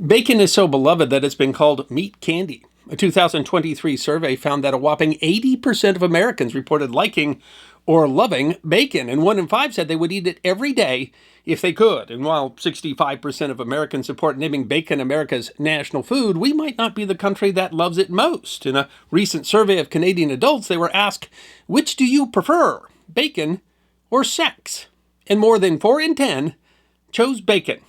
Bacon is so beloved that it's been called meat candy. A 2023 survey found that a whopping 80% of Americans reported liking or loving bacon, and 1 in 5 said they would eat it every day if they could. And while 65% of Americans support naming bacon America's national food, we might not be the country that loves it most. In a recent survey of Canadian adults, they were asked, which do you prefer, bacon or sex? And more than 4 in 10 chose bacon.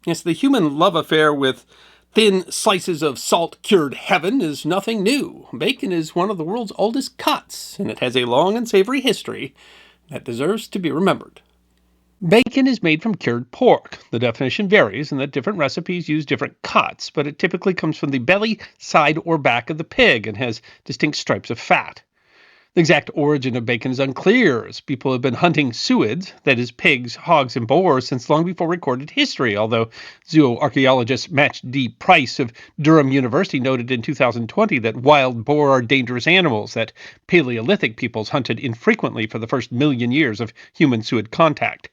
Yes, the human love affair with thin slices of salt-cured heaven is nothing new. Bacon is one of the world's oldest cuts, and it has a long and savory history that deserves to be remembered. Bacon is made from cured pork. The definition varies in that different recipes use different cuts, but it typically comes from the belly, side, or back of the pig and has distinct stripes of fat. The exact origin of bacon is unclear, as people have been hunting suids, that is, pigs, hogs, and boars, since long before recorded history, although zooarchaeologist Matt D. Price of Durham University noted in 2020 that wild boar are dangerous animals that Paleolithic peoples hunted infrequently for the first million years of human-suid contact.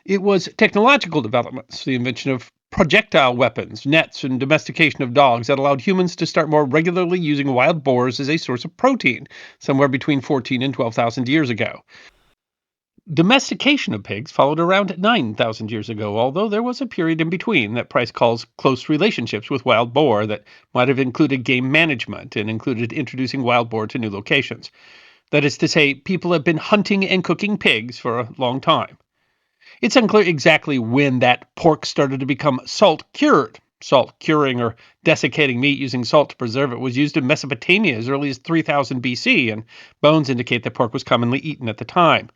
It was technological developments, the invention of projectile weapons, nets, and domestication of dogs that allowed humans to start more regularly using wild boars as a source of protein, somewhere between 14 and 12,000 years ago. Domestication of pigs followed around 9,000 years ago, although there was a period in between that Price calls close relationships with wild boar that might have included game management and included introducing wild boar to new locations. That is to say, people have been hunting and cooking pigs for a long time. It's unclear exactly when that pork started to become salt-cured. Salt curing or desiccating meat using salt to preserve it was used in Mesopotamia as early as 3000 BC, and bones indicate that pork was commonly eaten at the time.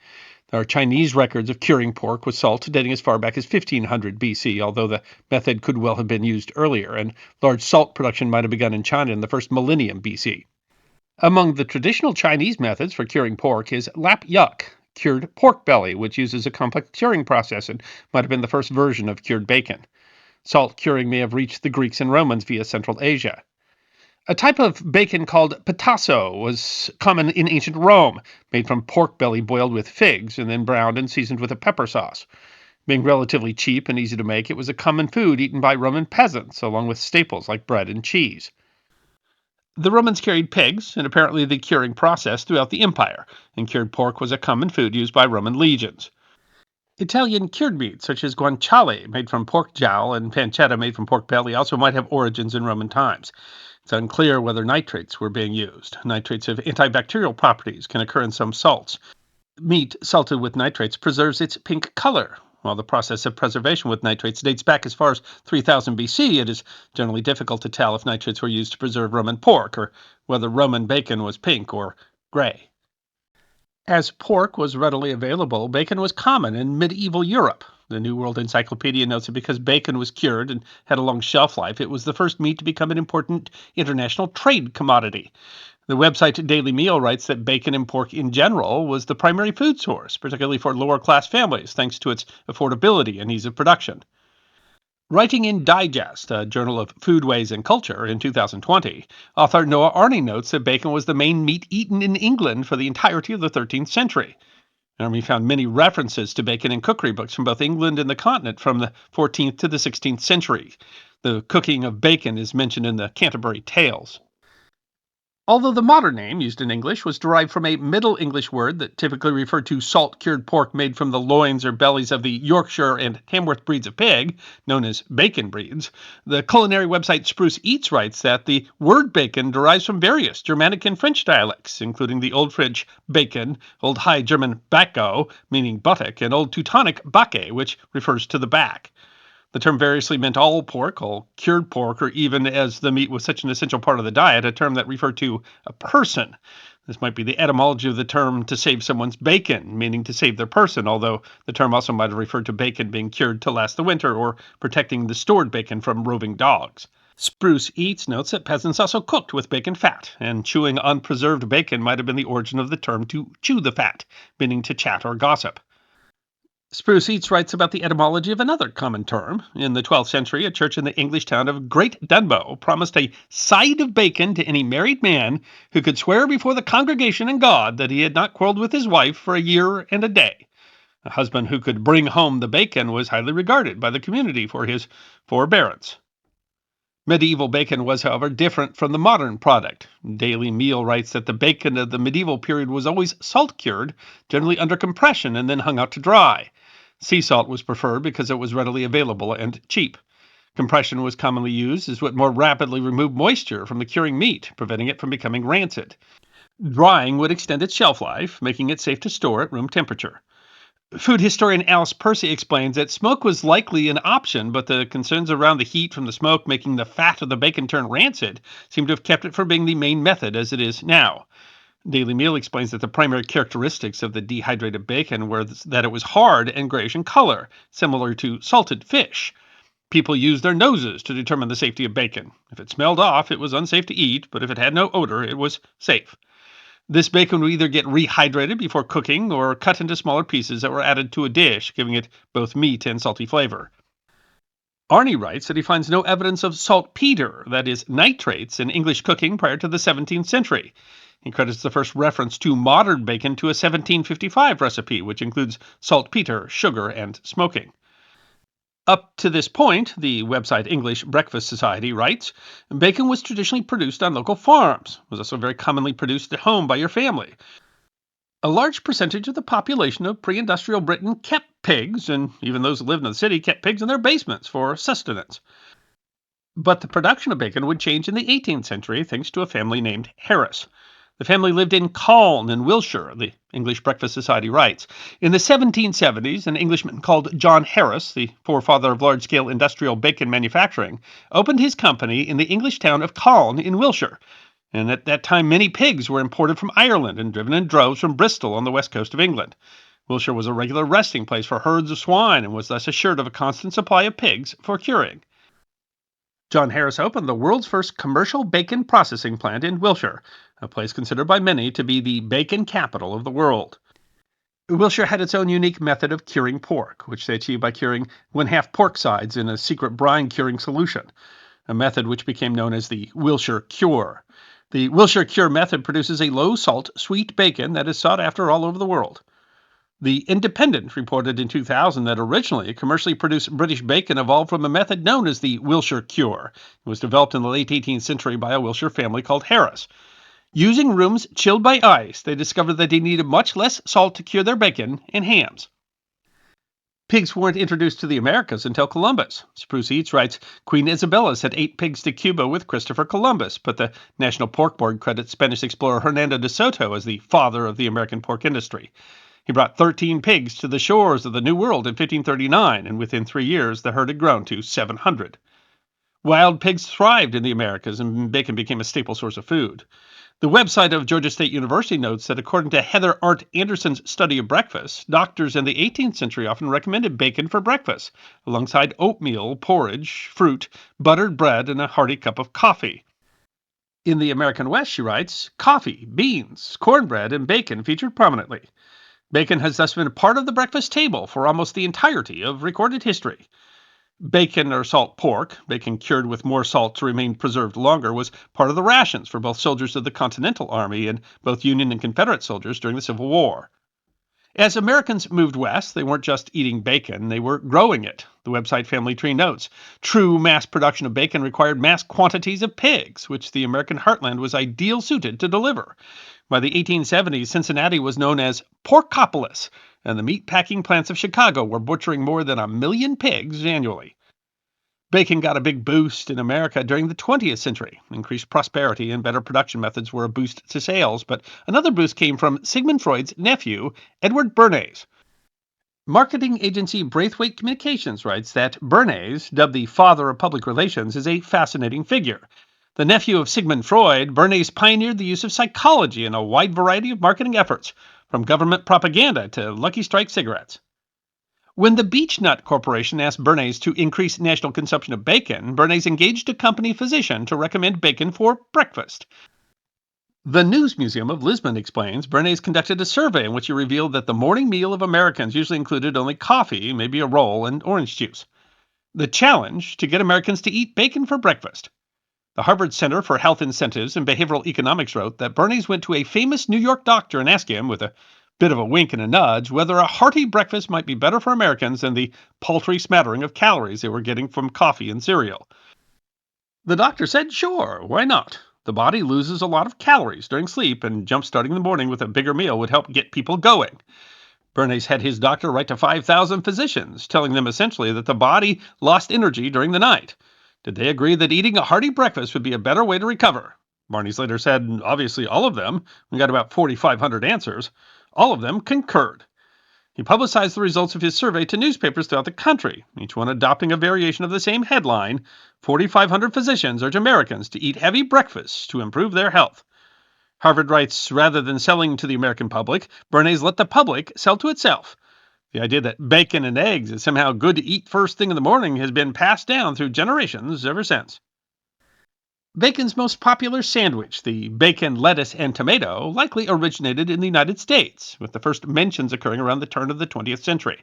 There are Chinese records of curing pork with salt dating as far back as 1500 BC, although the method could well have been used earlier, and large salt production might have begun in China in the first millennium BC. Among the traditional Chinese methods for curing pork is lap yuck, cured pork belly, which uses a complex curing process and might have been the first version of cured bacon. Salt curing may have reached the Greeks and Romans via Central Asia. A type of bacon called patasso was common in ancient Rome, made from pork belly boiled with figs and then browned and seasoned with a pepper sauce. Being relatively cheap and easy to make, it was a common food eaten by Roman peasants, along with staples like bread and cheese. The Romans carried pigs, and apparently the curing process, throughout the empire, and cured pork was a common food used by Roman legions. Italian cured meats, such as guanciale, made from pork jowl, and pancetta, made from pork belly, also might have origins in Roman times. It's unclear whether nitrates were being used. Nitrates have antibacterial properties, can occur in some salts. Meat salted with nitrates preserves its pink color. While the process of preservation with nitrates dates back as far as 3000 BC, it is generally difficult to tell if nitrates were used to preserve Roman pork, or whether Roman bacon was pink or gray. As pork was readily available, bacon was common in medieval Europe. The New World Encyclopedia notes that because bacon was cured and had a long shelf life, it was the first meat to become an important international trade commodity. The website Daily Meal writes that bacon and pork in general was the primary food source, particularly for lower-class families, thanks to its affordability and ease of production. Writing in Digest, a journal of foodways and culture, in 2020, author Noah Arney notes that bacon was the main meat eaten in England for the entirety of the 13th century. And we found many references to bacon in cookery books from both England and the continent from the 14th to the 16th century. The cooking of bacon is mentioned in the Canterbury Tales. Although the modern name, used in English, was derived from a Middle English word that typically referred to salt-cured pork made from the loins or bellies of the Yorkshire and Tamworth breeds of pig, known as bacon breeds, the culinary website Spruce Eats writes that the word bacon derives from various Germanic and French dialects, including the Old French bacon, Old High German bacco, meaning buttock, and Old Teutonic bacche, which refers to the back. The term variously meant all pork, all cured pork, or even, as the meat was such an essential part of the diet, a term that referred to a person. This might be the etymology of the term to save someone's bacon, meaning to save their person, although the term also might have referred to bacon being cured to last the winter or protecting the stored bacon from roving dogs. Spruce Eats notes that peasants also cooked with bacon fat, and chewing on preserved bacon might have been the origin of the term to chew the fat, meaning to chat or gossip. Spruce Eats writes about the etymology of another common term. In the 12th century, a church in the English town of Great Dunbow promised a side of bacon to any married man who could swear before the congregation and God that he had not quarreled with his wife for a year and a day. A husband who could bring home the bacon was highly regarded by the community for his forbearance. Medieval bacon was, however, different from the modern product. Daily Meal writes that the bacon of the medieval period was always salt cured, generally under compression and then hung out to dry. Sea salt was preferred because it was readily available and cheap. Compression was commonly used as what more rapidly removed moisture from the curing meat, preventing it from becoming rancid. Drying would extend its shelf life, making it safe to store at room temperature. Food historian Alice Percy explains that smoke was likely an option, but the concerns around the heat from the smoke making the fat of the bacon turn rancid seem to have kept it from being the main method as it is now. Daily Meal explains that the primary characteristics of the dehydrated bacon were that it was hard and grayish in color, similar to salted fish. People used their noses to determine the safety of bacon. If it smelled off, it was unsafe to eat, but if it had no odor, it was safe. This bacon would either get rehydrated before cooking or cut into smaller pieces that were added to a dish, giving it both meat and salty flavor. Arnie writes that he finds no evidence of saltpeter, that is, nitrates, in English cooking prior to the 17th century. He credits the first reference to modern bacon to a 1755 recipe, which includes saltpeter, sugar, and smoking. Up to this point, the website English Breakfast Society writes, bacon was traditionally produced on local farms, was also very commonly produced at home by your family. A large percentage of the population of pre-industrial Britain kept pigs, and even those who lived in the city kept pigs in their basements for sustenance. But the production of bacon would change in the 18th century thanks to a family named Harris. The family lived in Calne in Wiltshire, the English Breakfast Society writes. In the 1770s, an Englishman called John Harris, the forefather of large-scale industrial bacon manufacturing, opened his company in the English town of Calne in Wiltshire. And at that time, many pigs were imported from Ireland and driven in droves from Bristol on the west coast of England. Wiltshire was a regular resting place for herds of swine and was thus assured of a constant supply of pigs for curing. John Harris opened the world's first commercial bacon processing plant in Wiltshire, a place considered by many to be the bacon capital of the world. Wiltshire had its own unique method of curing pork, which they achieved by curing 1/2 pork sides in a secret brine curing solution, a method which became known as the Wiltshire Cure. The Wiltshire Cure method produces a low-salt, sweet bacon that is sought after all over the world. The Independent reported in 2000 that originally commercially produced British bacon evolved from a method known as the Wiltshire Cure. It was developed in the late 18th century by a Wiltshire family called Harris. Using rooms chilled by ice, they discovered that they needed much less salt to cure their bacon and hams. Pigs weren't introduced to the Americas until Columbus. Spruce Eats writes, Queen Isabella sent 8 pigs to Cuba with Christopher Columbus, but the National Pork Board credits Spanish explorer Hernando de Soto as the father of the American pork industry. He brought 13 pigs to the shores of the New World in 1539, and within 3 years the herd had grown to 700. Wild pigs thrived in the Americas, and bacon became a staple source of food. The website of Georgia State University notes that according to Heather Arndt Anderson's study of breakfast, doctors in the 18th century often recommended bacon for breakfast, alongside oatmeal, porridge, fruit, buttered bread, and a hearty cup of coffee. In the American West, she writes, coffee, beans, cornbread, and bacon featured prominently. Bacon has thus been a part of the breakfast table for almost the entirety of recorded history. Bacon or salt pork, bacon cured with more salt to remain preserved longer, was part of the rations for both soldiers of the Continental Army and both Union and Confederate soldiers during the Civil War. As Americans moved west, they weren't just eating bacon, they were growing it. The website Family Tree notes, true mass production of bacon required mass quantities of pigs, which the American heartland was ideal suited to deliver. By the 1870s, Cincinnati was known as Porkopolis, and the meat-packing plants of Chicago were butchering more than 1 million pigs annually. Bacon got a big boost in America during the 20th century. Increased prosperity and better production methods were a boost to sales, but another boost came from Sigmund Freud's nephew, Edward Bernays. Marketing agency Braithwaite Communications writes that Bernays, dubbed the father of public relations, is a fascinating figure. The nephew of Sigmund Freud, Bernays pioneered the use of psychology in a wide variety of marketing efforts, from government propaganda to Lucky Strike cigarettes. When the Beechnut Corporation asked Bernays to increase national consumption of bacon, Bernays engaged a company physician to recommend bacon for breakfast. The News Museum of Lisbon explains Bernays conducted a survey in which he revealed that the morning meal of Americans usually included only coffee, maybe a roll, and orange juice. The challenge, to get Americans to eat bacon for breakfast. The Harvard Center for Health Incentives and Behavioral Economics wrote that Bernays went to a famous New York doctor and asked him, with a bit of a wink and a nudge, whether a hearty breakfast might be better for Americans than the paltry smattering of calories they were getting from coffee and cereal. The doctor said, sure, why not? The body loses a lot of calories during sleep, and jump-starting the morning with a bigger meal would help get people going. Bernays had his doctor write to 5,000 physicians, telling them essentially that the body lost energy during the night. Did they agree that eating a hearty breakfast would be a better way to recover? Barney's later said, obviously all of them, we got about 4,500 answers, all of them concurred. He publicized the results of his survey to newspapers throughout the country, each one adopting a variation of the same headline: 4,500 physicians urge Americans to eat heavy breakfasts to improve their health. Harvard writes, rather than selling to the American public, Bernays let the public sell to itself. The idea that bacon and eggs is somehow good to eat first thing in the morning has been passed down through generations ever since. Bacon's most popular sandwich, the bacon, lettuce, and tomato, likely originated in the United States, with the first mentions occurring around the turn of the 20th century.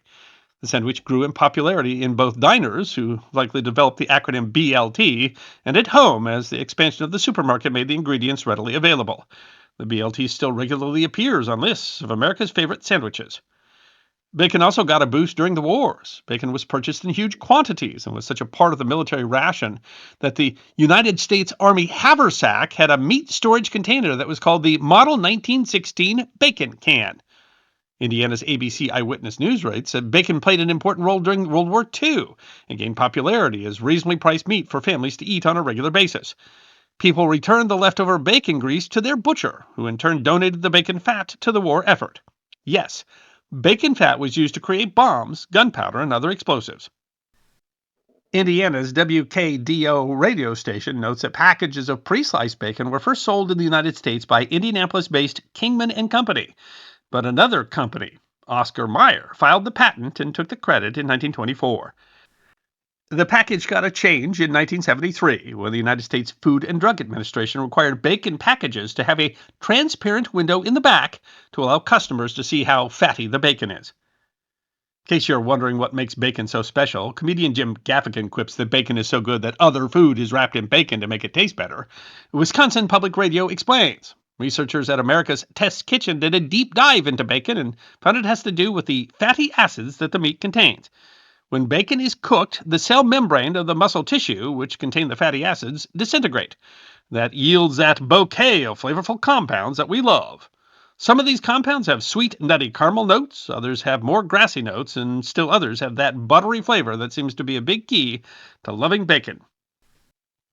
The sandwich grew in popularity in both diners, who likely developed the acronym BLT, and at home, as the expansion of the supermarket made the ingredients readily available. The BLT still regularly appears on lists of America's favorite sandwiches. Bacon also got a boost during the wars. Bacon was purchased in huge quantities and was such a part of the military ration that the United States Army haversack had a meat storage container that was called the Model 1916 Bacon Can. Indiana's ABC Eyewitness News writes that bacon played an important role during World War II and gained popularity as reasonably priced meat for families to eat on a regular basis. People returned the leftover bacon grease to their butcher, who in turn donated the bacon fat to the war effort. Yes, bacon fat was used to create bombs, gunpowder, and other explosives. Indiana's WKDO radio station notes that packages of pre-sliced bacon were first sold in the United States by Indianapolis-based Kingman and Company. But another company, Oscar Mayer, filed the patent and took the credit in 1924. The package got a change in 1973 when the United States Food and Drug Administration required bacon packages to have a transparent window in the back to allow customers to see how fatty the bacon is. In case you're wondering what makes bacon so special, comedian Jim Gaffigan quips that bacon is so good that other food is wrapped in bacon to make it taste better. Wisconsin Public Radio explains. Researchers at America's Test Kitchen did a deep dive into bacon and found it has to do with the fatty acids that the meat contains. When bacon is cooked, the cell membrane of the muscle tissue, which contain the fatty acids, disintegrate. That yields that bouquet of flavorful compounds that we love. Some of these compounds have sweet, nutty caramel notes, others have more grassy notes, and still others have that buttery flavor that seems to be a big key to loving bacon.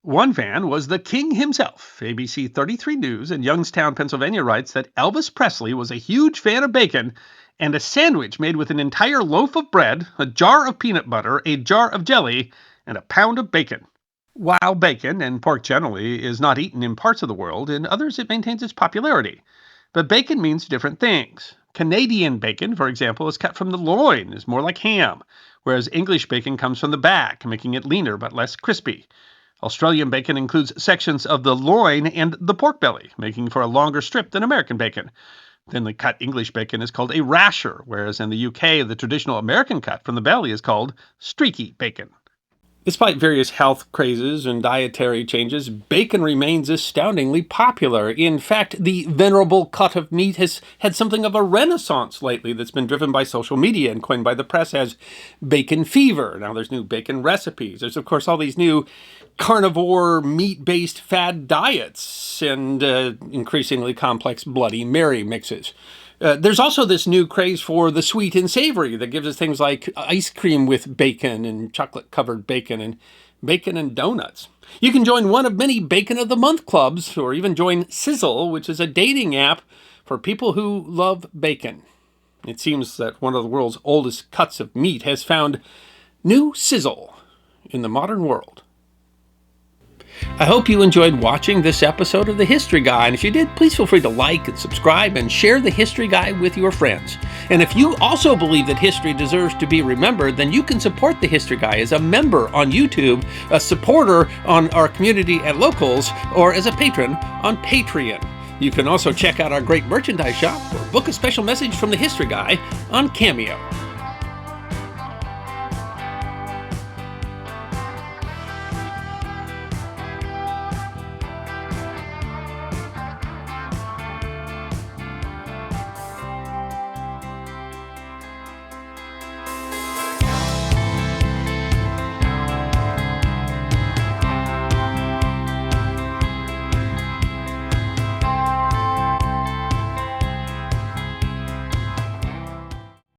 One fan was the king himself. ABC 33 News in Youngstown, Pennsylvania writes that Elvis Presley was a huge fan of bacon, and a sandwich made with an entire loaf of bread, a jar of peanut butter, a jar of jelly, and a pound of bacon. While bacon, and pork generally, is not eaten in parts of the world, in others it maintains its popularity. But bacon means different things. Canadian bacon, for example, is cut from the loin, is more like ham, whereas English bacon comes from the back, making it leaner but less crispy. Australian bacon includes sections of the loin and the pork belly, making for a longer strip than American bacon. Thinly cut English bacon is called a rasher, whereas in the UK, the traditional American cut from the belly is called streaky bacon. Despite various health crazes and dietary changes, bacon remains astoundingly popular. In fact, the venerable cut of meat has had something of a renaissance lately that's been driven by social media and coined by the press as bacon fever. Now there's new bacon recipes. There's, of course, all these new carnivore, meat-based fad diets and increasingly complex Bloody Mary mixes. There's also this new craze for the sweet and savory that gives us things like ice cream with bacon and chocolate-covered bacon and donuts. You can join one of many Bacon of the Month clubs, or even join Sizzle, which is a dating app for people who love bacon. It seems that one of the world's oldest cuts of meat has found new sizzle in the modern world. I hope you enjoyed watching this episode of The History Guy, and if you did, please feel free to like and subscribe and share The History Guy with your friends. And if you also believe that history deserves to be remembered, then you can support The History Guy as a member on YouTube, a supporter on our community at Locals, or as a patron on Patreon. You can also check out our great merchandise shop or book a special message from The History Guy on Cameo.